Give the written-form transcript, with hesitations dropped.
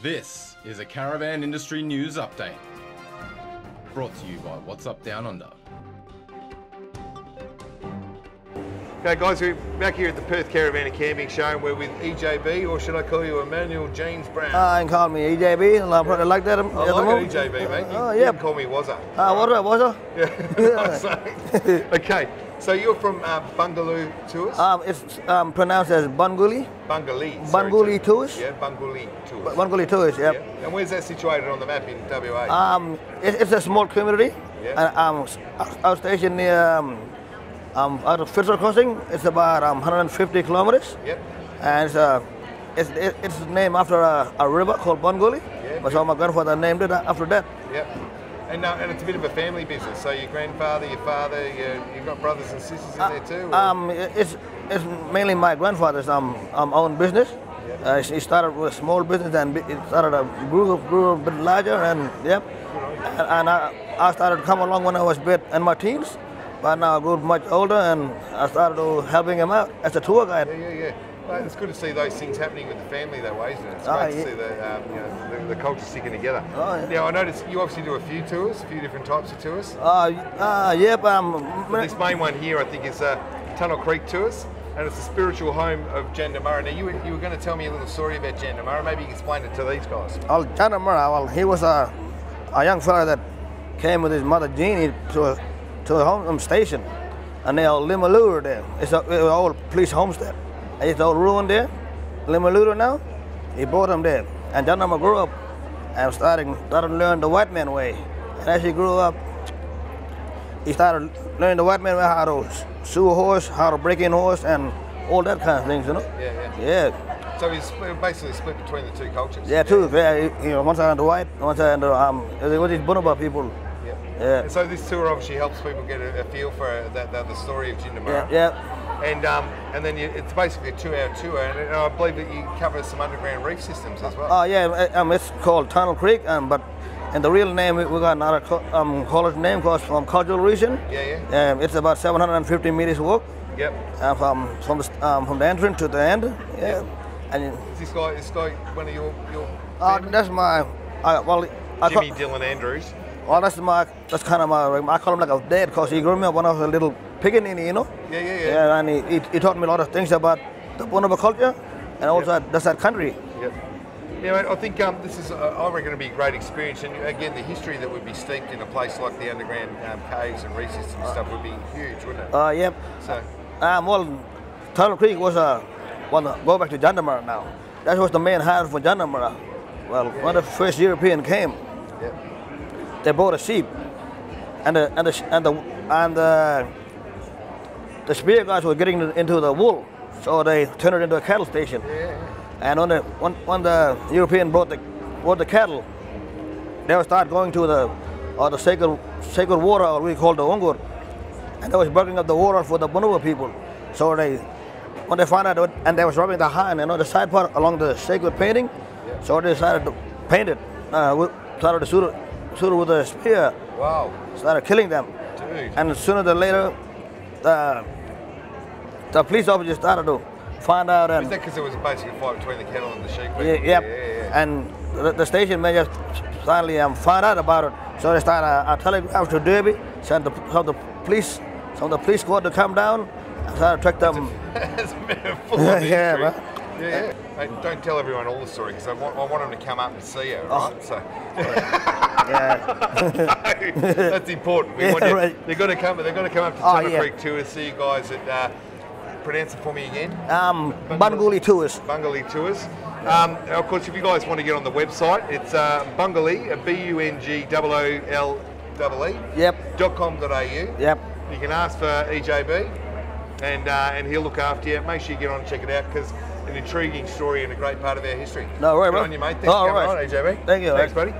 This is a Caravan Industry News Update, brought to you by What's Up Down Under. Okay guys, we're back here at the Perth Caravan and Camping Show and we're with EJB, or should I call you Emannuel James Brown? You can call me EJB, I like that. I like it, EJB, mate. You can call me Wazza. Wazza? Yeah. Okay, so you're from Bungoolee Tours? It's pronounced as Bungoolee. Bungoolee. Bungoolee Tours? Yeah, Bungoolee Tours. Bungoolee Tours, yeah. And where's that situated on the map in WA? It's a small community. Yeah. And I was stationed near out of Fisher Crossing. It's about 150 kilometers. Yep. And it's named after a river called Bungoolee. Yeah. So my grandfather named it after that. Yep. And it's a bit of a family business. So your grandfather, your father, you've got brothers and sisters in there too? Or? It's mainly my grandfather's own business. Yeah. He started with a small business and it grew a bit larger, and and I started to come along when I was a bit in my teens, but now I grew much older and I started helping him out as a tour guide. Yeah. Well, it's good to see those things happening with the family that way, isn't it? It's great to see the culture sticking together. Now I noticed you obviously do a few tours, a few different types of tours. This main one here, I think, is Tunnel Creek Tours, and it's the spiritual home of Jandamurra. Now you were going to tell me a little story about Jandamurra. Maybe you can explain it to these guys. Jandamurra, he was a young fella that came with his mother Jeannie to a home station, and they all Limaloo there. It's an old police homestead. It's all ruined there, Limaloo now. He brought him there, and Jandamurra grew up and started to learn the white man way. And as he grew up, he started learning the white man way, how to shoe a horse, how to break in a horse, and all that kind of things, you know. Yeah. So he's basically split between the two cultures. Yeah, two. Yeah, one side the white, one side the these Bungoolee people. Yeah. And so this tour obviously helps people get a feel for the story of Jandamurra. Yeah. And then it's basically a 2-hour tour, and I believe that you cover some underground reef systems as well. It's called Tunnel Creek, but and the real name we got another college name called from Causal region. Yeah. It's about 750 meters walk. Yep. From the entrance to the end. Yeah. And is this guy one of your that's my Jimmy Dylan Andrews. Well, that's kind of my, I call him like a dad, because he grew me up when I was a little pickaninny, you know? Yeah, and he taught me a lot of things about the Bungoolee culture, and also that country. Yep. Yeah, mate, I think this is, I reckon it'll be a great experience, and again, the history that would be steeped in a place like the underground caves and reef systems and stuff would be huge, wouldn't it? Yep. So. Well, Tunnel Creek was go back to Jandamurra now. That was the main hire for Jandamurra. Well, when the first European came, they bought a sheep, and the spear guys were getting into the wool, so they turned it into a cattle station. And when the European bought the cattle, they would start going to the sacred water, or we call the Ungur, and they was burning up the water for the Bungoolee people. So when they found out, and they was rubbing the hand, the side part along the sacred painting, so they decided to paint it. Started to shoot it with a spear. Wow. Started killing them. Dude. And sooner or later, the police officers started to find out. Is that because there was basically a fight between the cattle and the sheep? Yeah. And the station manager finally found out about it, so they started a telegram to Derby, sent some of the police squad to come down and started to track them. That's a bit of full of Yeah, man. Yeah. Mate, don't tell everyone all the story, because I want them to come up and see you, right? So. That's important. They've got to come up to Tunnel Creek Tours, see you guys at, pronounce it for me again. Bungoolee Tours. Bungoolee Tours. Of course, if you guys want to get on the website, it's Bungoolee, BUNGOOLEE. .com.au. Yep. You can ask for EJB, and he'll look after you. Make sure you get on and check it out, because an intriguing story and a great part of our history. No, right, Good on you, mate. Thanks for coming on, EJB. Thank you. Thanks, buddy.